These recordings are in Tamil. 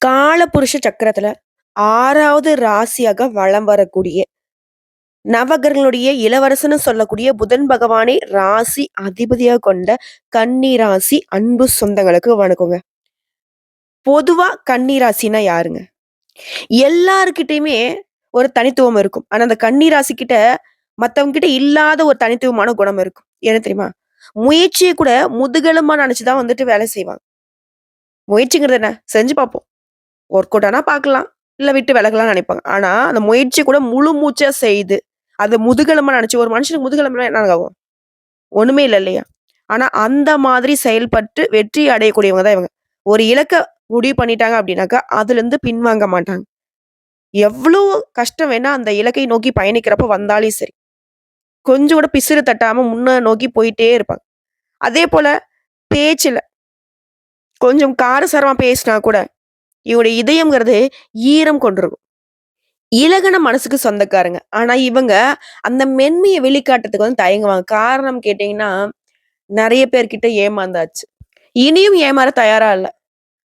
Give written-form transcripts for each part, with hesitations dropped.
காலபுருஷ சக்கரத்துல 6வது ராசியாக வலம் வரக்கூடிய நவகிரகங்களுடைய இளவரசன்னு சொல்லக்கூடிய புதன் பகவானை ராசி அதிபதியா கொண்ட கன்னி ராசி அன்பு சொந்தங்களுக்கு வணக்கங்க. பொதுவா கன்னி ராசினா யாருங்க? எல்லார்கிட்டயுமே ஒரு தனித்துவம் இருக்கும். ஆனா அந்த கன்னி ராசி கிட்ட மத்தவங்க கிட்ட இல்லாத ஒரு தனித்துவமான குணம் இருக்கும். என்ன தெரியுமா? முயற்சிய கூட முதுகெலும்பா நெனச்சு தான் வந்துட்டு வேலை செய்வாங்க. முயற்சிங்கிறது என்ன? செஞ்சு பார்ப்போம். ஒர்க் அவுட் ஆனா பார்க்கலாம். இல்ல விட்டு விலகலாம்னு நெனைப்பாங்க. ஆனா, அந்த முயற்சி கூட முழு மூச்சா செய்து, அத முதுகெலும்பா நெனச்சு ஒரு மனுஷனுக்கு முதுகெலும்புனா என்ன ஆகும்? ஒண்ணுமே இல்ல இல்லையா? ஆனா, அந்த மாதிரி செயல்பட்டு வெற்றி அடையக்கூடியவங்க தான் இவங்க. ஒரு இலக்க முடிவு பண்ணிட்டாங்க அப்டின்னாக்கா, அதுலருந்து பின்வாங்க மாட்டாங்க. எவ்ளோ கஷ்டம் வேணா அந்த இலக்கை நோக்கி பயணிக்கிறப்ப வந்தாலும் சரி. கொஞ்சம் கூட பிசிறு தட்டாம முன்ன நோக்கி போயிட்டே இருப்பாங்க. அதேபோல பேச்சுல கொஞ்சம் காரசாரமா பேசினா கூட, இவங்களுடைய இதயம்ங்கிறது ஈரம் கொண்டிருக்கும். இலகுன மனசுக்கு சொந்தக்காரங்க. ஆனா இவங்க அந்த மென்மைய வெளிக்காட்டுறதுக்கு வந்து தயங்குவாங்க. காரணம் கேட்டீங்கன்னா, நெறைய பேர்கிட்ட ஏமாந்தாச்சு. இனியும் ஏமாற தயாரா இல்ல.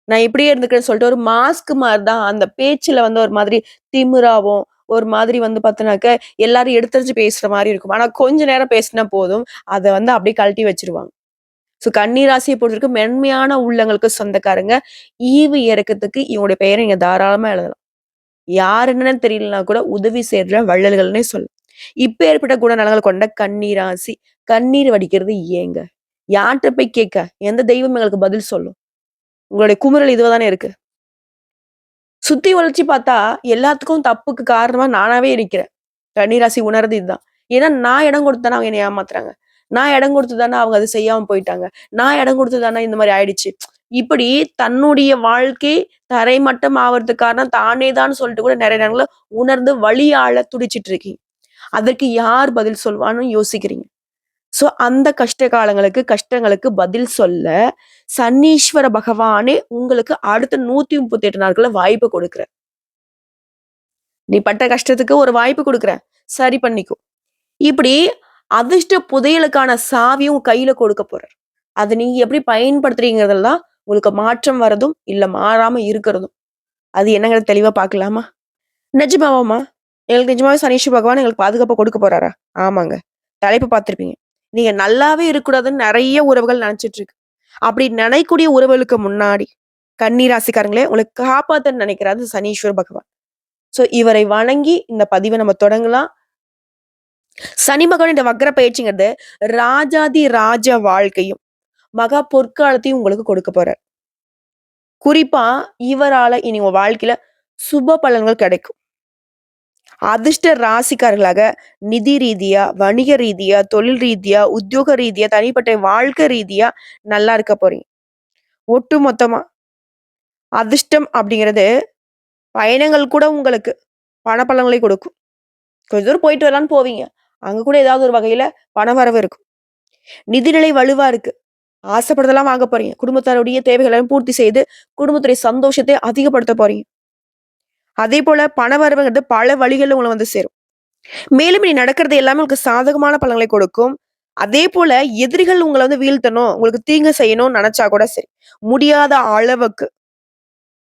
நான் இப்படியே இருந்துக்கிறேன்னு சொல்லிட்டு ஒரு மாஸ்க் மாரி தான் அந்த பேச்சுல வந்து ஒரு மாதிரி திமிராவும், ஒரு மாதிரி வந்து பார்த்தோனாக்க எல்லாரும் எடுத்தெறிஞ்சு பேசுற மாரி இருக்கும். ஆனா கொஞ்ச நேரம் பேசினா போதும். அத வந்து அப்படியே கழட்டி வச்சுருவாங்க. ஸோ கன்னி ராசிய பொறுத்தவரைக்கும் மென்மையான உள்ளங்களுக்கு சொந்தக்காரங்க. ஈவு இரக்கத்துக்கு இவங்களுடைய பெயர நீங்க தாராளமா எழுதலாம். யார் என்னன்னு தெரியலனா கூட உதவி செய்ற வள்ளல்கள்னே சொல்லலாம். இப்பேற்பட்ட குணநலங்கள் கொண்ட கன்னி ராசி. கண்ணீர் வடிக்கிறது ஏங்க? யார்ட்ட போய் கேட்க? எந்த தெய்வம் எங்களுக்கு பதில் சொல்லும்? உங்களுடைய குமுறல் இதுவா தானே இருக்கு. சுத்தி வளைச்சு பார்த்தா, எல்லாத்துக்கும் தப்புக்கு காரணமா நானாவே இருக்கிறேன். கன்னி ராசி உணர்றது இதுதான். ஏன்னா நான் இடம் கொடுத்து தானே அவங்க என்னைய ஏமாத்துறாங்க. நான் இடம் கொடுத்து தானே அவங்க அத செய்யாம போயிட்டாங்க. நான் இடம் கொடுத்து தானே இந்த மாரி ஆயிடுச்சு. இப்படி தன்னுடைய வாழ்க்கை தரைமட்டம் ஆவறதுக்கு காரணம் தானே தான் சொல்லிட்டு கூட நெறைய நேரங்கள்ல உணர்ந்து வலியாள துடிச்சிட்டு இருக்கீங்க. அதற்கு யார் பதில் சொல்வான்னு யோசிக்கிறீங்க. சோ அந்த கஷ்ட காலங்களுக்கு, கஷ்டங்களுக்கு பதில் சொல்ல சனீஸ்வர பகவானே உங்களுக்கு அடுத்த 138 நாட்கள்ல வாய்ப்பு குடுக்குறார். நீ பட்ட கஷ்டத்துக்கு ஒரு வாய்ப்பு குடுக்குறேன். சரி பண்ணிக்கோ. இப்படி அதிர்ஷ்ட புதையலுக்கான சாவியும் உங்க கையில கொடுக்க போறார். அத நீங்க எப்படி பயன்படுத்துறீங்கிறதுல தான் உங்களுக்கு மாற்றம் வரதும், இல்ல மாறாம இருக்கிறதும். அது என்னங்கிறத தெளிவா பார்க்கலாமா? நிஜமாவாம்மா? எங்களுக்கு நிஜமாவே சனீஸ்வர பகவான் எங்களுக்கு பாதுகாப்ப கொடுக்க போறாரா? ஆமாங்க. தலைப்பு பார்த்திருப்பீங்க. நீங்க நல்லாவே இருக்கக்கூடாதுன்னு நெறைய உறவுகள் நெனச்சுட்டு இருக்கு. அப்படி நினைக்கக்கூடிய உறவுகளுக்கு முன்னாடி, கன்னி ராசிக்காரங்களே உங்கள காப்பாத்தன்னு நெனைக்கிறாரு சனீஸ்வர பகவான். சோ இவரை வணங்கி இந்த பதிவ நம்ம தொடங்கலாம். சனி பகவான் இந்த வக்ர பயிற்சிங்கிறது ராஜாதி ராஜ வாழ்க்கையும், மகா பொற்காலத்தையும் உங்களுக்கு கொடுக்க போறார். குறிப்பா இவரால இனி உங்க வாழ்க்கையில சுப பலன்கள் கிடைக்கும். அதிர்ஷ்ட ராசிக்காரர்களாக நிதி ரீதியா, வணிக ரீதியா, தொழில் ரீதியா, உத்தியோக ரீதியா, தனிப்பட்ட வாழ்க்கை ரீதியா நல்லா இருக்க போறீங்க. ஒட்டு மொத்தமா அதிர்ஷ்டம் அப்படிங்கிறது பயணங்கள் கூட உங்களுக்கு பணப்பலன்களை கொடுக்கும். கொஞ்ச தூரம் போயிட்டு வரலான்னு போவீங்க. அங்க கூட ஏதாவது ஒரு வகையில பணவரவு இருக்கும். நிதிநிலை வலுவா இருக்கு. ஆசைப்படுறதெல்லாம் வாங்க போறீங்க. குடும்பத்தாருடைய தேவைகளை எல்லாம் பூர்த்தி செய்து, குடும்பத்துடைய சந்தோஷத்தை அதிகப்படுத்த போறீங்க. அதேபோல பணவரவுங்கிறது பல வழிகள்ல உங்கள வந்து சேரும். மேலும் இனி நடக்கிறது எல்லாமே உங்களுக்கு சாதகமான பலன்களை கொடுக்கும். அதேபோல எதிரிகள் உங்கள வந்து வீழ்த்தணும், உங்களுக்கு தீங்கு செய்யணும்னு நெனச்சா கூட சரி, முடியாத அளவுக்கு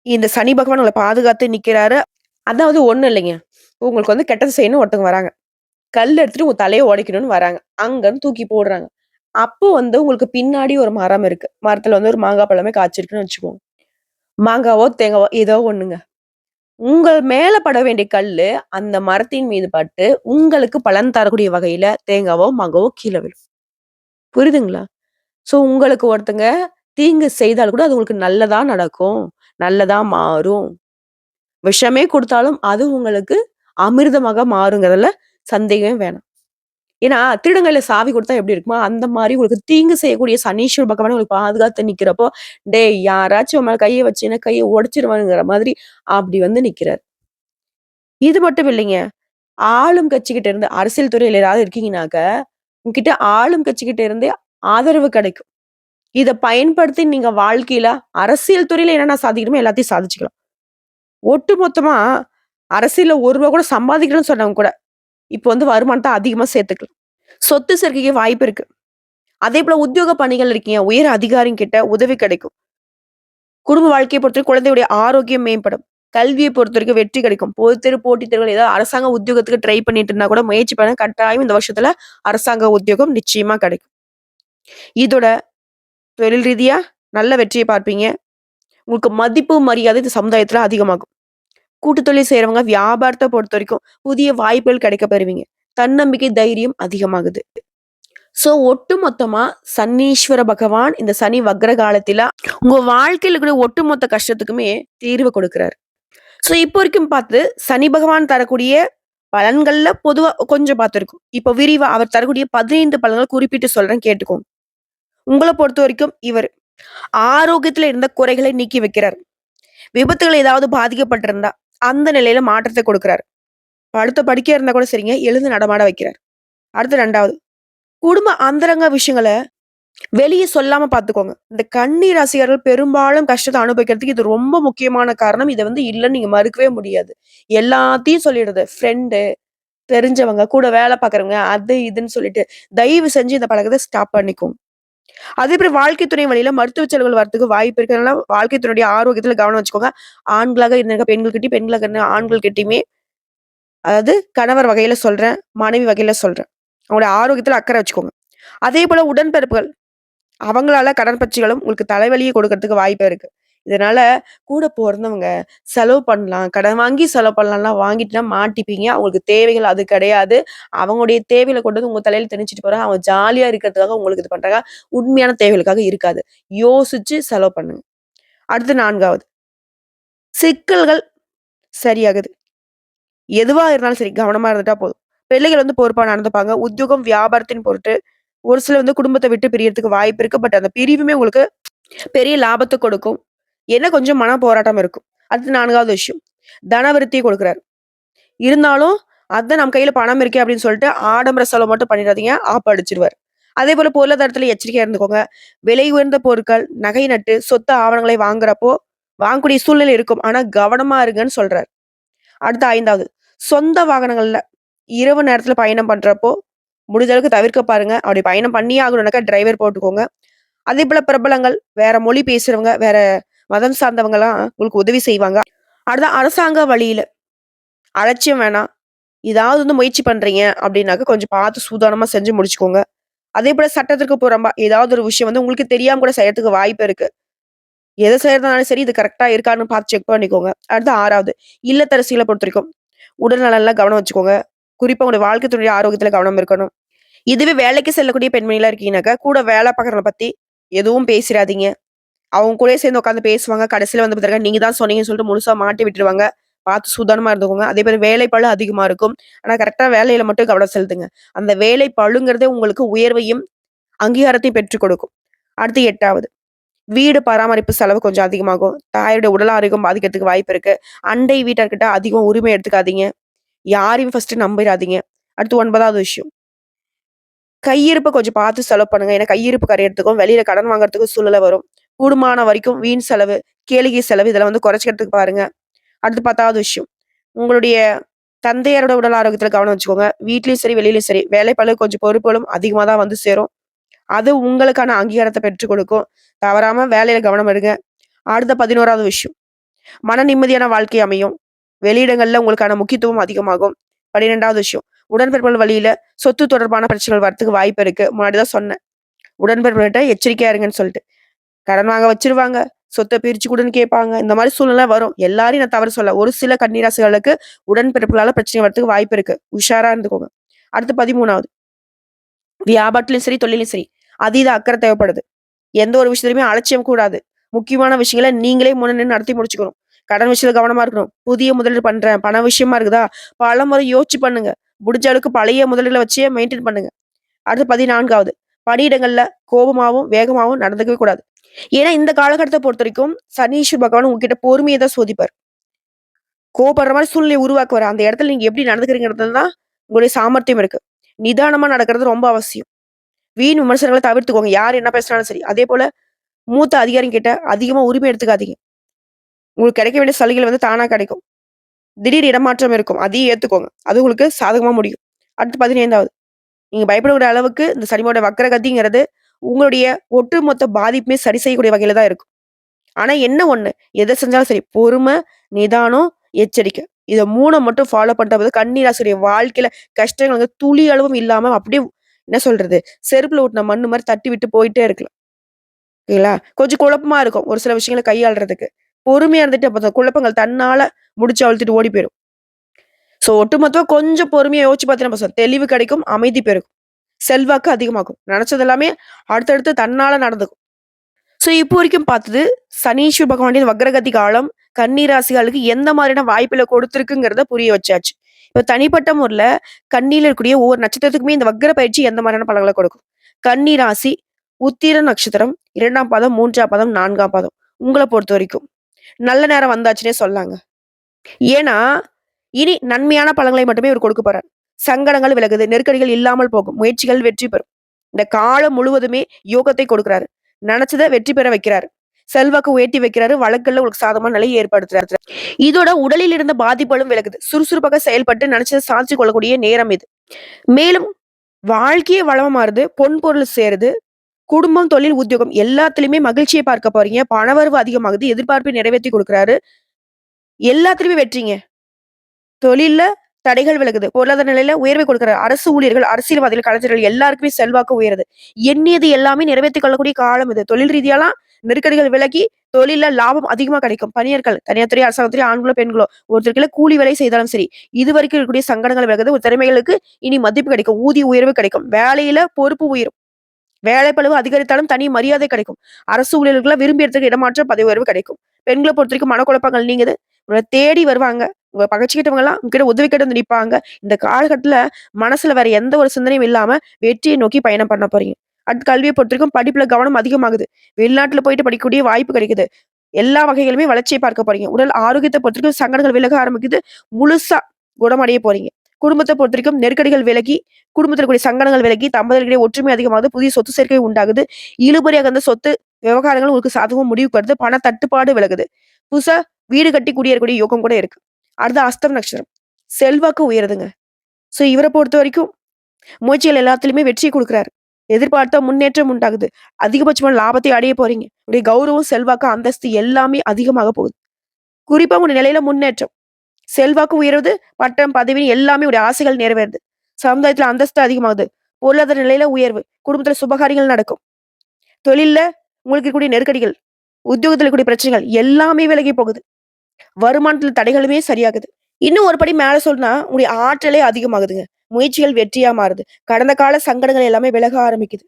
இந்த சனி பகவான் உங்கள பாதுகாத்து நிக்கிறாரு. அதாவது ஒண்ணும் இல்லைங்க. உங்களுக்கு வந்து கெட்டது செய்யணும்னு ஒருத்தவங்க வராங்க. கல் எடுத்துட்டு உங்க தலைய உடைக்கணும்னு வராங்க. அங்கன்னு தூக்கி போடுறாங்க. அப்போ வந்து உங்களுக்கு பின்னாடி ஒரு மரம் இருக்கு. மரத்துல வந்து ஒரு மாங்கா பழமே காய்ச்சிருக்குன்னு வச்சுக்கோங்க. மாங்காவோ, தேங்காவோ ஏதோ ஒண்ணுங்க. உங்கள் மேல பட வேண்டிய கல்லு, அந்த மரத்தின் மீது பட்டு, உங்களுக்கு பலன் தரக்கூடிய வகையில தேங்காவோ, மாங்காவோ கீழ விழும். புரியுதுங்களா? சோ உங்களுக்கு ஒருத்தங்க தீங்கு செய்தால் கூட அது உங்களுக்கு நல்லதா நடக்கும். நல்லதா மாறும். விஷமே குடுத்தாலும் அது உங்களுக்கு அமிர்தமாக மாறுங்கிறதுல சந்தேகமே வேணாம். ஏன்னா, திருடங்கள்ல சாவி குடுத்தா எப்படி இருக்குமோ, அந்த மாரி உங்களுக்கு தீங்கு செய்யக்கூடிய சனீஸ்வர பகவான் உங்களுக்கு பாதுகாத்து நிக்கிறப்போ, "டேய் யாராச்சும் உன் மேல கைய வச்சீன்னா கைய உடைச்சிருவேங்கிற" மாதிரி அப்படி வந்து நிக்கிறாரு. இது மட்டும் இல்லைங்க. ஆளும் கட்சிகிட்ட இருந்து அரசியல் துறையில யாராவது இருக்கீங்கனாக்க, உங்ககிட்ட ஆளும் கட்சிகிட்ட இருந்தே ஆதரவு கிடைக்கும். இத பயன்படுத்தி நீங்க வாழ்க்கையில அரசியல் துறையில என்னென்ன சாதிக்கணுமோ எல்லாத்தையும் சாதிச்சுக்கலாம். ஒட்டுமொத்தமா அரசியல்ல ரூ. 1 கூட சம்பாதிக்கணும்னு சொன்னவங்க கூட, இப்ப வந்து வருமானத்த அதிகமா சேர்த்துக்கலாம். சொத்து சேர்க்கைக்கு வாய்ப்பு இருக்கு. அதேபோல உத்தியோக பணிகள் இருக்கீங்க. உயர் அதிகாரிங்கிட்ட உதவி கிடைக்கும். குடும்ப வாழ்க்கைய பொறுத்தவரைக்கும் குழந்தையுடைய ஆரோக்கியம் மேம்படும். கல்விய பொறுத்தவரைக்கும் வெற்றி கிடைக்கும். பொதுத் தேர்வு, போட்டித் தேர்வுகள் ஏதாவது அரசாங்க உத்தியோகத்துக்கு ட்ரை பண்ணிட்டு இருந்தா கூட முயற்சி பண்ணுங்க. கட்டாயம் இந்த வருஷத்துல அரசாங்க உத்தியோகம் நிச்சயமா கிடைக்கும். இதோட தொழில் ரீதியா நல்ல வெற்றிய பார்ப்பீங்க. உங்களுக்கு மதிப்பு, மரியாதை இந்த சமுதாயத்துல அதிகமாகும். கூட்டு தொழில் செய்றவங்க வியாபாரத்த பொறுத்தவரைக்கும் புதிய வாய்ப்புகள் கிடைக்க பெறுவீங்க. தன்னம்பிக்கை, தைரியம் அதிகமாகுது. ஒட்டுமொத்தமா சனீஸ்வர பகவான் இந்த சனி வக்ர காலத்தில உங்க வாழ்க்கையில இருக்கிற ஒட்டுமொத்த கஷ்டத்துக்குமே தீர்வு கொடுக்கிறாரு. இப்போ வரைக்கும் பார்த்து சனி பகவான் தரக்கூடிய பலன்கள்ல பொதுவா கொஞ்சம் பார்த்திருக்கோம். இப்போ விரிவா அவர் தரக்கூடிய 15 பலன்கள் குறிப்பிட்டு சொல்றேன் கேட்டுக்கோங்க. உங்கள பொறுத்தவரைக்கும் இவர் ஆரோக்கியத்துல இருந்த குறைகளை நீக்கி வைக்கிறார். விபத்துகள் ஏதாவது பாதிக்கப்பட்டிருந்தா அந்த நிலையில மாற்றத்தை கொடுக்கிறார். படுத்த படுக்கையா இருந்தா கூட சரிங்க, எழுந்து நடமாட வைக்கிறார். அடுத்து 2வது குடும்ப அந்தரங்க விஷயங்கள வெளிய சொல்லாம பார்த்துக்கோங்க. இந்த கன்னி ராசிக்காரர்கள் பெரும்பாலும் கஷ்டத்த அனுபவிக்கிறதுக்கு இது ரொம்ப முக்கியமான காரணம். இத இல்லன்னு நீங்க மறுக்கவே முடியாது. எல்லாத்தையும் சொல்லிடுறது. ஃப்ரெண்டு, தெரிஞ்சவங்க, கூட வேலை பார்க்குறவங்க, அது இதுன்னு சொல்லிட்டு, தயவு செஞ்சு இந்த பழக்கத்த ஸ்டாப் பண்ணிக்கோங்க. அதேபோல வாழ்க்கை துணை வழியில மருத்துவ செலவுகள் வரதுக்கு வாய்ப்பு இருக்கு. அதனால வாழ்க்கை துணையுடைய ஆரோக்கியத்துல கவனம் வச்சுக்கோங்க. ஆண்களாக இருந்தா பெண்கள்கிட்டயும், பெண்களாக இருந்தா ஆண்கள்கிட்டயுமே அதாவது கணவர் வகையில சொல்றேன், மனைவி வகையில சொல்றேன். அவங்களுடைய ஆரோக்கியத்துல அக்கறை வச்சுக்கோங்க. அதேபோல உடன்பிறப்புகள் அவங்களால கடன் பிரச்சனைகளும் உங்களுக்கு தலைவலிய கொடுக்கறதுக்கு வாய்ப்பு இருக்கு. இதனால கூட பொறந்தவங்க செலவு பண்ணலாம், கடன் வாங்கி செலவு பண்ணலாம்லாம் வாங்கிட்டுனா மாட்டிப்பீங்க. அவங்களுக்கு தேவைகள் அது கிடையாது. அவங்களுடைய தேவைகள கொண்டு வந்து உங்க தலையில திணிச்சுட்டு போறாங்க. அவங்க ஜாலியா இருக்கிறதுக்காக உங்களுக்கு இது பண்றாங்க. உண்மையான தேவைகளுக்காக இருக்காது. யோசிச்சு செலவு பண்ணுங்க. அடுத்து 4வது சிக்கல்கள் சரியாகுது. எதுவா இருந்தாலும் சரி கவனமா இருந்துட்டா போதும். பிள்ளைகள் பொறுப்பா நடந்துப்பாங்க. உத்தியோகம், வியாபாரத்தின் பொருட்டு ஒரு சிலர் குடும்பத்த விட்டு பிரியறதுக்கு வாய்ப்பு இருக்கு. பட் அந்த பிரிவுமே உங்களுக்கு பெரிய லாபத்த கொடுக்கும். என்ன கொஞ்சம் மன போராட்டம் இருக்கும். அடுத்து 4வது விஷயம். தனவிருத்திய கொடுக்குறாரு. இருந்தாலும் அதான் நம்ம கையில பணம் இருக்கே அப்படின்னு சொல்லிட்டு ஆடம்பர செலவு மட்டும் பண்ணிடாதீங்க. ஆப்படிச்சுருவாரு. அதேபோல பொருளாதாரத்துல எச்சரிக்கையா இருந்துக்கோங்க. விலை உயர்ந்த பொருட்கள், நகை நட்டு, சொத்து ஆவணங்களை வாங்குறப்போ வாங்கக்கூடிய சூழ்நிலை இருக்கும். ஆனா கவனமா இருங்கன்னு சொல்றாரு. அடுத்து 5வது சொந்த வாகனங்கள்ல இரவு நேரத்துல பயணம் பண்றப்போ முடிஞ்ச அளவுக்கு தவிர்க்க பாருங்க. அப்படி பயணம் பண்ணியே ஆகணும்னாக்கா டிரைவர் போட்டுக்கோங்க. அதேபோல பிரபலங்கள், வேற மொழி பேசுறவங்க, வேற மதம் சார்ந்தவங்கலாம் உங்களுக்கு உதவி செய்வாங்க. அடுத்து அரசாங்க வழியில அலட்சியம் வேணாம். ஏதாவது முயற்சி பண்றீங்க அப்படின்னாக்க கொஞ்சம் பார்த்து சூதானமா செஞ்சு முடிச்சுக்கோங்க. அதேபோல சட்டத்திற்கு புறம்பா ஏதாவது ஒரு விஷயம் உங்களுக்கு தெரியாம கூட செய்யறதுக்கு வாய்ப்பு இருக்கு. எத செய்றதுனாலும் சரி, இது கரெக்ட்டா இருக்கான்னு பார்த்து செக் பண்ணிக்கோங்க. அடுத்து 6வது இல்லத்தரசிகள பொறுத்தவரைக்கும் உடல் நலன்ல கவனம் வச்சுக்கோங்க. குறிப்பா உங்களுடைய வாழ்க்கை துணையுடைய ஆரோக்கியத்துல கவனம் இருக்கணும். இதுவே வேலைக்கு செல்லக்கூடிய பெண்மணிகளா இருக்கீங்கன்னாக்கா, கூட வேலை பார்க்குறவங்கள பத்தி எதுவும் பேசிறாதீங்க. அவங்க கூடயே சேர்ந்து உட்கார்ந்து பேசுவாங்க. கடைசியில பாத்தீங்கன்னா, நீங்க தான் சொன்னீங்கன்னு சொல்லிட்டு முழுசா மாட்டி விட்டுருவாங்க. பார்த்து சூதானமா இருந்துக்கோங்க. அதே மாரி வேலைப்பளு அதிகமா இருக்கும். ஆனா கரெக்ட்டா வேலையில மட்டும் கவனம் செலுத்துங்க. அந்த வேலை பளுங்கிறதே உங்களுக்கு உயர்வையும், அங்கீகாரத்தையும் பெற்றுக் கொடுக்கும். அடுத்து 8வது வீடு பராமரிப்பு செலவு கொஞ்சம் அதிகமாகும். தாயோட உடல் ஆரோக்கியம் பாதிக்கிறதுக்கு வாய்ப்பு இருக்கு. அண்டை வீட்டார்கிட்ட அதிகம் உரிமை எடுத்துக்காதீங்க. யாரையும் ஃபர்ஸ்ட்டு நம்பிராதீங்க. அடுத்து 9வது விஷயம். கையிருப்ப கொஞ்சம் பார்த்து செலவு பண்ணுங்க. ஏன்னா கையிருப்பு கரையறதுக்கும், வெளியில கடன் வாங்குறதுக்கும் சூழ்நிலை வரும். கூடுமான வரைக்கும் வீண் செலவு, கேளிகை செலவு இதெல்லாம் குறைச்சுக்கிறதுக்கு பாருங்க. அடுத்து 10வது விஷயம். உங்களுடைய தந்தையரோட உடல் ஆரோக்கியத்துல கவனம் வச்சுக்கோங்க. வீட்லயும் சரி, வெளியிலயும் சரி, வேலைப்பளு கொஞ்சம் பொறுப்புகளும் அதிகமா தான் சேரும். அது உங்களுக்கான அங்கீகாரத்த பெற்றுக் கொடுக்கும். தவறாம வேலையில கவனம் எடுங்க. அடுத்த 11வது விஷயம். மன நிம்மதியான வாழ்க்கை அமையும். வெளியிடங்கள்ல உங்களுக்கான முக்கியத்துவம் அதிகமாகும். 12வது விஷயம். உடன்பிறப்புகள் வழியில சொத்து தொடர்பான பிரச்சனைகள் வரத்துக்கு வாய்ப்பு இருக்கு. முன்னாடி தான் சொன்னேன். உடன்பிறப்புகள்ட்ட எச்சரிக்கையா இருங்கன்னு சொல்லிட்டு. கடன் வாங்க வச்சுருவாங்க. சொத்த பிரிச்சு குடுன்னு கேட்பாங்க. இந்த மாரி சூழ்நிலை வரும். எல்லாரையும் நான் தவறு சொல்லல. ஒரு சில கன்னிராசிகளுக்கு உடன்பிறப்புகளால பிரச்சனை வரதுக்கு வாய்ப்பு இருக்கு. உஷாரா இருந்துக்கோங்க. அடுத்து 13வது வியாபாரத்திலும் சரி, தொழிலும் சரி, அதீத அக்கறை தேவைப்படுது. எந்த ஒரு விஷயத்திலுமே அலட்சியம் கூடாது. முக்கியமான விஷயங்கள நீங்களே முன்ன நின்னு நடத்தி முடிச்சுக்கணும். கடன் விஷயத்துல கவனமா இருக்கணும். புதிய முதலீடு பண்றேன், பண விஷயமா இருக்குதா, பலமுறை யோசிச்சு பண்ணுங்க. முடிஞ்ச அளவுக்கு பழைய முதலீடுல வச்சே மெயின்டெயின் பண்ணுங்க. அடுத்து 14வது பணியிடங்கள்ல கோபமாவும், வேகமாவும் நடந்துக்கவே கூடாது. ஏன்னா இந்த காலகட்டத்த பொறுத்தவரைக்கும் சனீஸ்வர பகவான் உங்ககிட்ட பொறுமைய தான் சோதிப்பார். கோவப்படுற மாரி சூழ்நிலைய உருவாக்குவாரு. அந்த இடத்துல நீங்க எப்படி நடந்துக்கிறீங்கறதுல தான் உங்களுடைய சாமர்த்தியம் இருக்கு. நிதானமா நடக்கிறது ரொம்ப அவசியம். வீண் விமர்சனங்கள தவிர்த்துக்கோங்க. யார் என்ன பேசினாலும் சரி. அதேபோல மூத்த அதிகாரிங்க கிட்ட அதிகமா உரிமை எடுத்துக்காதீங்க. உங்களுக்கு கிடைக்க வேண்டிய சலுகைகள் தானா கிடைக்கும். திடீர் இடமாற்றம் இருக்கும். அதையும் ஏத்துக்கோங்க. அது உங்களுக்கு சாதகமா முடியும். அடுத்து 15வது நீங்க பயப்படக்கூடிய அளவுக்கு இந்த சனியோட வக்ரகதிங்கிறது உங்களுடைய ஒட்டுமொத்த பாதிப்புமே சரி செய்யக்கூடிய வகையில தான் இருக்கும். ஆனா என்ன ஒண்ணு, எத செஞ்சாலும் சரி, பொறுமை, நிதானம், எச்சரிக்கை. இத 3 மட்டும் ஃபாலோ பண்ணிட்டா போதும். கன்னி ராசியுடைய வாழ்க்கையில கஷ்டங்கள் வந்து துளி அளவும் இல்லாம அப்படியே என்ன சொல்றது? செருப்புல ஒட்டுன மண்ணு மாரி தட்டி விட்டு போயிட்டே இருக்கலாம். ஓகேங்களா? கொஞ்சம் குழப்பமா இருக்கும். ஒரு சில விஷயங்கள கையாள்றதுக்கு. பொறுமையா இருந்துட்டு அப்ப அந்த குழப்பங்கள் தன்னால முடிச்சு அழுத்திட்டு ஓடி போயிரும். ஸோ ஒட்டுமொத்தமா கொஞ்சம் பொறுமையா யோசிச்சு பார்த்தீங்கன்னா போதும். தெளிவு கிடைக்கும், அமைதி பெருகும். செல்வாக்கு அதிகமாகும். நெனச்சது எல்லாமே அடுத்தடுத்து தன்னால நடந்துக்கும். ஸோ இப்போ வரைக்கும் பார்த்தது, சனீஸ்வர பகவானுடைய வக்ரகதி காலம் கன்னி ராசிகளுக்கு எந்த மாதிரியான வாய்ப்புகள கொடுத்திருக்குங்கிறத புரிய வச்சாச்சு. இப்ப தனிப்பட்ட முறையில கன்னியில இருக்கக்கூடிய ஒவ்வொரு நட்சத்திரத்துக்குமே இந்த வக்ர பயிற்சி எந்த மாதிரியான பலன்கள கொடுக்கும்? கன்னி ராசி, உத்திர நட்சத்திரம், 2ஆம் பாதம், 3ஆம் பாதம், 4ஆம் பாதம். உங்கள பொறுத்தவரைக்கும். நல்ல நேரம் வந்தாச்சுன்னே சொல்லலாங்க. ஏன்னா, இனி நன்மையான பலன்களை மட்டுமே இவர் கொடுக்க போறார். சங்கடங்கள் விலகுது, நெருக்கடிகள் இல்லாமல் போகும், முயற்சிகள் வெற்றி பெறும். இந்த காலம் முழுவதுமே யோகத்தை கொடுக்கிறாரு. நெனச்சத வெற்றி பெற வைக்கிறாரு. செல்வாக்கு உயர்த்தி வைக்கிறாரு. வழக்குகள்ல உங்களுக்கு சாதகமான நிலையை ஏற்படுத்துறாரு. இதோட உடலில் இருந்த பாதிப்புகளும் விலகுது. சுறுசுறுப்பாக செயல்பட்டு நெனச்சத சாதிச்சு கொள்ளக்கூடிய நேரம் இது. மேலும் வாழ்க்கையே வளமா மாறுது. பொன் பொருள் சேருது. குடும்பம், தொழில், உத்தியோகம் எல்லாத்துலயுமே மகிழ்ச்சிய பார்க்க போறீங்க. பணவரவு அதிகமாகுது. எதிர்பார்ப்பை நிறைவேத்தி குடுக்குறாரு. எல்லாத்துலயுமே வெற்றிங்க. தொழில்ல தடைகள் விலகுது. பொருளாதார நிலையில உயர்வை கொடுக்கிறார். அரசு ஊழியர்கள், அரசியல்வாதிகள், கலைஞர்கள் எல்லாருக்குமே செல்வாக்கு உயருது. எண்ணியது எல்லாமே நிறைவேத்திக் கொள்ளக்கூடிய காலம் இது. தொழில் ரீதியாலாம் நெருக்கடிகள் விலகி, தொழில்ல லாபம் அதிகமா கிடைக்கும். பணியாட்கள், தனியார் துறை, அரசாங்கத் துறை, ஆண்களோ, பெண்களோ ஒருத்தருக்குள்ள கூலி வேலை செய்தாலும் சரி, இதுவரைக்கும் இருக்கக்கூடிய சங்கடங்கள் விலகுது. ஒரு திறமைகளுக்கு இனி மதிப்பு கிடைக்கும். ஊதிய உயர்வு கிடைக்கும். வேலையில பொறுப்பு உயரும். வேலைப்பளுவு அதிகரித்தாலும் தனி மரியாதை கிடைக்கும். அரசு ஊழியர்களுக்கெல்லாம் விரும்பிய இடத்துக்கு இடமாற்றம், பதவி உயர்வு கிடைக்கும். பெண்கள பொறுத்தவரைக்கும் மனக்குழப்பங்கள் நீங்குது. உங்கள தேடி வருவாங்க. உங்கள பகச்சுக்கிட்டவங்கலாம் உங்ககிட்ட உதவி கேட்டு வந்து நிப்பாங்க. இந்த காலகட்டத்துல மனசுல வேற எந்த ஒரு சிந்தனையும் இல்லாம வெற்றியை நோக்கி பயணம் பண்ண போறீங்க. அடுத்து கல்விய பொறுத்தவரைக்கும் படிப்புல கவனம் அதிகமாகுது. வெளிநாட்டுல போயிட்டு படிக்கக்கூடிய வாய்ப்பு கிடைக்குது. எல்லா வகைகளுமே வளர்ச்சியை பார்க்க போறீங்க. உடல் ஆரோக்கியத்த பொறுத்தவரைக்கும் சங்கடங்கள் விலக ஆரம்பிக்குது. முழுசா குணமடைய போறீங்க. குடும்பத்த பொறுத்தவரைக்கும் நெருக்கடிகள் விலகி, குடும்பத்தில கூடிய சங்கடங்கள் விலகி, தம்பதியர்களிடையே ஒற்றுமை அதிகமாகுது. புதிய சொத்து சேர்க்கை உண்டாகுது. இழுபறியாக இருந்த சொத்து விவகாரங்கள் உங்களுக்கு சாதகமா முடிவுக்கு வருது. பண தட்டுப்பாடு விலகுது. புதுசா வீடு கட்டி குடியேறக்கூடிய யோகம் கூட இருக்கு. அடுத்து அஸ்தம் நட்சத்திரம். செல்வாக்கு உயருதுங்க. சோ இவர பொறுத்தவரைக்கும் முயற்சிகள் எல்லாத்துலயுமே வெற்றிய குடுக்குறாரு. எதிர்பார்த்த முன்னேற்றம் உண்டாகுது. அதிகபட்சமான லாபத்தை அடைய போறீங்க. உங்களுடைய கௌரவம், செல்வாக்கு, அந்தஸ்து எல்லாமே அதிகமாக போகுது. குறிப்பா உங்க நிலையில முன்னேற்றம். செல்வாக்கு உயருது, பட்டம், பதவி எல்லாமே உடைய ஆசைகள் நிறைவேறுது. சமுதாயத்துல அந்தஸ்து அதிகமாகுது. பொருளாதார நிலையில உயர்வு. குடும்பத்துல சுபகாரியங்கள் நடக்கும். தொழில்ல உங்களுக்கு இருக்கக்கூடிய நெருக்கடிகள், உத்தியோகத்துல இருக்கக்கூடிய பிரச்சனைகள் எல்லாமே விலகி போகுது. வருமானத்துல தடைகளுமே சரியாகுது. இன்னும் ஒரு படி மேல சொல்லணும்னா, உங்களுடைய ஆற்றலே அதிகமாகுதுங்க. முயற்சிகள் வெற்றியா மாறுது. கடந்த கால சங்கடங்கள் எல்லாமே விலக ஆரம்பிக்குது.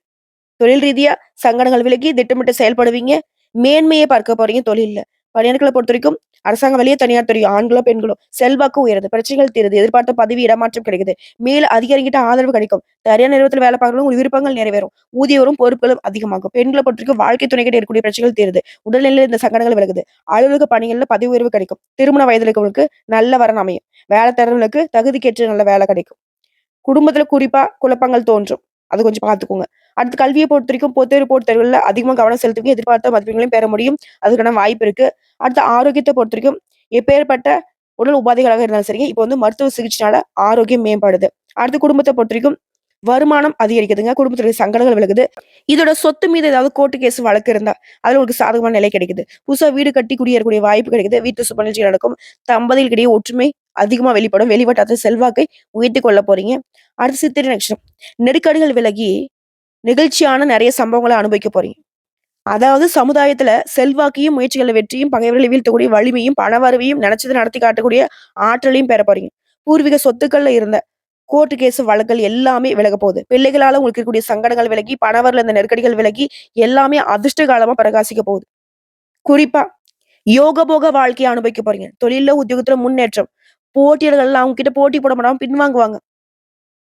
தொழில் ரீதியா சங்கடங்கள் விலகி திட்டமிட்டு செயல்படுவீங்க. மேன்மையை பார்க்க போறீங்க தொழில்ல. பணியாட்கள பொறுத்தவரைக்கும் அரசாங்க வேலையோ, தனியார் துறையோ, ஆண்களோ, பெண்களோ செல்வாக்கு உயருது. பிரச்சனைகள் தீருது. எதிர்பார்த்த பதவி இடமாற்றம் கிடைக்குது. மேல் அதிகாரிகிட்ட ஆதரவு கிடைக்கும். சரியான நிறுவனத்துல வேலை பார்க்கறவங்க உங்க விருப்பங்கள் நிறைவேறும். ஊதியமும் பொறுப்புகளும் அதிகமாகும். பெண்கள பொறுத்தவரைக்கும் வாழ்க்கை துணைக்கிட்ட இருக்கக்கூடிய பிரச்சனைகள் தீருது. உடல்நிலையில இந்த சங்கடங்கள் விலகுது. அலுவலக பணிகள்ல பதவி உயர்வு கிடைக்கும். திருமண வயதுல இருக்கவங்களுக்கு நல்ல வரன் அமையும். வேலை தேடுறவங்களுக்கு தகுதிக்கேற்ற நல்ல வேலை கிடைக்கும். குடும்பத்துல குறிப்பா குழப்பங்கள் தோன்றும். அது கொஞ்சம் பார்த்துக்கோங்க. அடுத்து கல்விய பொறுத்தவரைக்கும் பொதுத் போட்டித் தேர்வுகள்ல அதிகமா கவனம் செலுத்துவீங்க. எதிர்பார்த்த மதிப்பெண்களையும் பெற முடியும். அதுக்கான வாய்ப்பு இருக்கு. அடுத்து ஆரோக்கியத்த பொறுத்தவரைக்கும் எப்பேர்ப்பட்ட உடல் உபாதைகளாக இருந்தாலும் சரிங்க, இப்ப வந்து மருத்துவ சிகிச்சைனால ஆரோக்கியம் மேம்படுது. அடுத்து குடும்பத்த பொறுத்தவரைக்கும் வருமானம் அதிகரிக்குதுங்க. குடும்பத்துல இருக்க சங்கடங்கள் விலகுது. இதோட சொத்து மீது ஏதாவது கோர்ட் கேஸ் வழக்கு இருந்தா, அதுல உங்களுக்கு சாதகமான நிலை கிடைக்குது. புதுசா வீடு கட்டி குடியேறக்கூடிய வாய்ப்பு கிடைக்குது. வீட்டு சுப நிகழ்ச்சி நடக்கும். தம்பதிகளுக்கிடையே ஒற்றுமை அதிகமா வெளிப்படும். வெளிவட்டாரத்துல செல்வாக்கை உயர்த்திக் கொள்ள போறீங்க. அடுத்து சித்திரை நட்சத்திரம். நெருக்கடிகள் விலகி நெகிழ்ச்சியான நெறைய சம்பவங்கள அனுபவிக்க போறீங்க. அதாவது சமுதாயத்துல செல்வாக்கையும், முயற்சிகள்ல வெற்றியும், பகைவர்களை வீழ்த்தக்கூடிய வலிமையும், பணவரவையும், நினைச்சத நடத்தி காட்டக்கூடிய ஆற்றலையும் பெற போறீங்க. பூர்வீக சொத்துக்கள்ல இருந்த கோர்ட் கேஸ் வழக்குகள் எல்லாமே விலகப் போகுது. பிள்ளைகளால உங்களுக்கு இருக்கக்கூடிய சங்கடங்கள் விலகி, பணவரவுல இருந்த நெருக்கடிகள் விலகி, எல்லாமே அதிர்ஷ்ட காலமா பிரகாசிக்க போகுது. குறிப்பா யோகபோக வாழ்க்கைய அனுபவிக்க போறீங்க. தொழில்ல, உத்தியோகத்துல முன்னேற்றம். போட்டியாளர்கள்லாம் அவங்க கிட்ட போட்டி போட மாட்டாம பின்வாங்குவாங்க.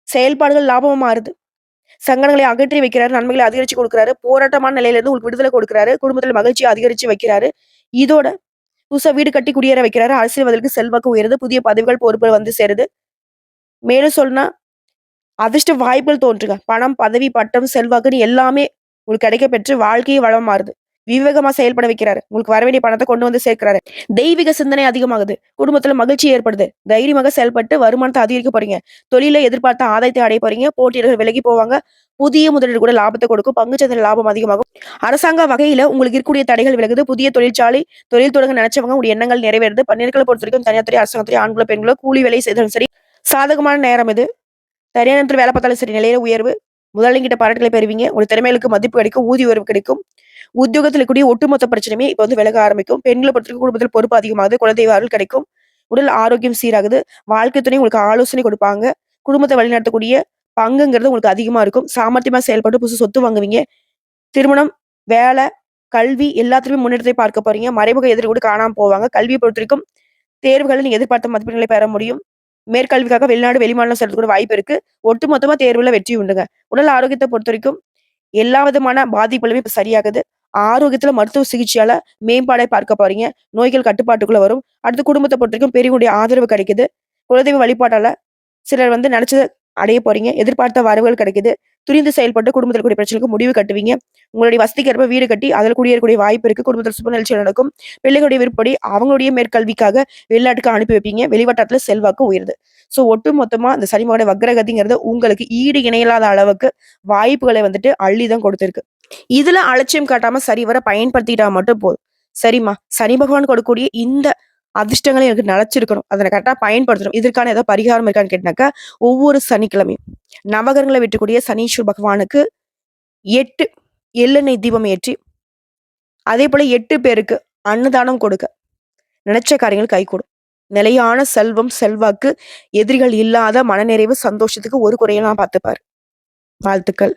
செயல்பாடுகள் லாபமா மாறுது. சங்கடங்களை அகற்றி வைக்கிறாரு. நன்மைகளை அதிகரிச்சு குடுக்குறாரு. போராட்டமான நிலையில இருந்து உங்களுக்கு விடுதலை கொடுக்குறாரு. குடும்பத்துல மகிழ்ச்சிய அதிகரிச்சு வைக்கிறாரு. இதோட புதுசா வீடு கட்டி குடியேற வைக்கிறாரு. அரசியல்வாதிகளுக்கு செல்வாக்கு உயருது. புதிய பதவிகள், பொறுப்புகள் வந்து சேருது. மேலும் சொல்லணும்னா, அதிர்ஷ்ட வாய்ப்புகள் தோன்றுங்க. பணம், பதவி, பட்டம், செல்வாக்குன்னு எல்லாமே உங்களுக்கு கிடைக்கப் பெற்று வாழ்க்கையே வளமா மாறுது. விவேகமா செயல்பட வைக்கிறாரு. உங்களுக்கு வர வேண்டிய பணத்த கொண்டு வந்து சேர்க்கிறாரு. தெய்வீக சிந்தனை அதிகமாகுது. குடும்பத்துல மகிழ்ச்சி ஏற்படுது. தைரியமாக செயல்பட்டு வருமானத்த அதிகரிக்க போறீங்க. தொழில்ல எதிர்பார்த்த ஆதாயத்தை அடைய போறீங்க. போட்டியாளர்கள் விலகி போவாங்க. புதிய முதலீடு கூட லாபத்த கொடுக்கும். பங்குச்சந்தையில லாபம் அதிகமாகும். அரசாங்க வகையில உங்களுக்கு இருக்கக்கூடிய தடைகள் விலகுது. புதிய தொழிற்சாலை, தொழில் தொடங்க நினைச்சவங்க உங்களுடைய எண்ணங்கள் நிறைவேறுது. பெண்களை பொறுத்தவரைக்கும் தனியார் துறை, அரசாங்க துறை, ஆண்களோ, பெண்களோ கூலி வேலை செய்தாலும் சரி, சாதகமான நேரம் இது. தனியார் நேரத்துல வேலை பார்த்தாலும் சரி, நிலையில உயர்வு. முதலாளிகிட்ட பாராட்டுகளை பெறுவீங்க. உங்க திறமைகளுக்கு மதிப்பு கிடைக்கும். ஊதிய உயர்வு கிடைக்கும். உத்தியோகத்துல இருக்கக்கூடிய ஒட்டுமொத்த பிரச்சனையுமே இப்ப வந்து விலக ஆரம்பிக்கும். பெண்களை பொறுத்தவரைக்கும் குடும்பத்தில் பொறுப்பு அதிகமாகுது. குலதெய்வ அருள் கிடைக்கும். உடல் ஆரோக்கியம் சீராகுது. வாழ்க்கை துணை உங்களுக்கு ஆலோசனை கொடுப்பாங்க. குடும்பத்தை வழிநடத்தக்கூடிய பங்குங்கிறது உங்களுக்கு அதிகமா இருக்கும். சாமர்த்தியமா செயல்பட்டு புதுசு சொத்து வாங்குவீங்க. திருமணம், வேலை, கல்வி எல்லாத்துலயுமே முன்னேற்றத்தை பார்க்க போறீங்க. மறைமுக எதிரி கூட காணாம போவாங்க. கல்வியை பொறுத்தவரைக்கும் தேர்வுகள்ல நீங்க எதிர்பார்த்த மதிப்பெண்களை பெற முடியும். மேற்கல்விக்காக வெளிநாடு, வெளிமாநிலம் செல்றதுக்கு கூட வாய்ப்பு இருக்கு. ஒட்டுமொத்தமா தேர்வுல வெற்றி உண்டுங்க. உடல் ஆரோக்கியத்தை பொறுத்தவரைக்கும் எல்லா விதமான பாதிப்புகளுமே இப்ப சரியாகுது. ஆரோக்கியத்துல மருத்துவ சிகிச்சையால மேம்பாடை பார்க்க போறீங்க. நோய்கள் கட்டுப்பாட்டுக்குள்ள வரும். அடுத்து குடும்பத்த பொறுத்தவரைக்கும் பெரியவங்களுடைய ஆதரவு கிடைக்குது. குலதெய்வ வழிபாட்டால சிலர் வந்து நினைச்சத அடைய போறீங்க. எதிர்பார்த்த வரவுகள் கிடைக்குது. துரிந்து செயல்பட்டு குடும்பத்துல இருக்கக்கூடிய பிரச்சனைக்கு முடிவு கட்டுவீங்க. உங்களுடைய வசதிக்கு ஏற்ப வீடு கட்டி அதில குடியேறக்கூடிய வாய்ப்பு இருக்கு. குடும்பத்துல சுப நிகழ்ச்சிகள் நடக்கும். பிள்ளைகளுடைய விருப்பப்படி அவங்களுடைய மேற்கல்விக்காக வெளிநாட்டுக்கு அனுப்பி வைப்பீங்க. வெளிவட்டாரத்துல செல்வாக்கு உயருது. ஸோ ஒட்டு மொத்தமா இந்த சனிமோட வக்ரகதிங்கிறது உங்களுக்கு ஈடு இணையில்லாத அளவுக்கு வாய்ப்புகளை வந்துட்டு அள்ளி தான் கொடுத்திருக்கு. இதுல அலட்சியம் காட்டாம சரிவர பயன்படுத்திக்கிட்டா மட்டும் போதும். சரிம்மா, சனி பகவான் கொடுக்கக்கூடிய இந்த அதிர்ஷ்டங்களை எனக்கு நிலைச்சிருக்கணும். அத நான் கரெக்ட்டா பயன்படுத்தணும். இதற்கான ஏதாவது பரிகாரம் இருக்கான்னு கேட்டாக்கா, ஒவ்வொரு சனிக்கிழமையும் நவகிரகங்கள வெற்றக்கூடிய சனீஸ்வர பகவானுக்கு 8 எள்ளெண்ணெய் தீபம் ஏற்றி, அதேபோல 8 பேருக்கு அன்னதானம் கொடுக்க, நினைச்ச காரியங்கள் கைகூடும். நிலையான செல்வம், செல்வாக்கு, எதிரிகள் இல்லாத மனநிறைவு, சந்தோஷத்துக்கு ஒரு குறையும் நான் பார்த்துப்பாரு. வாழ்த்துக்கள்.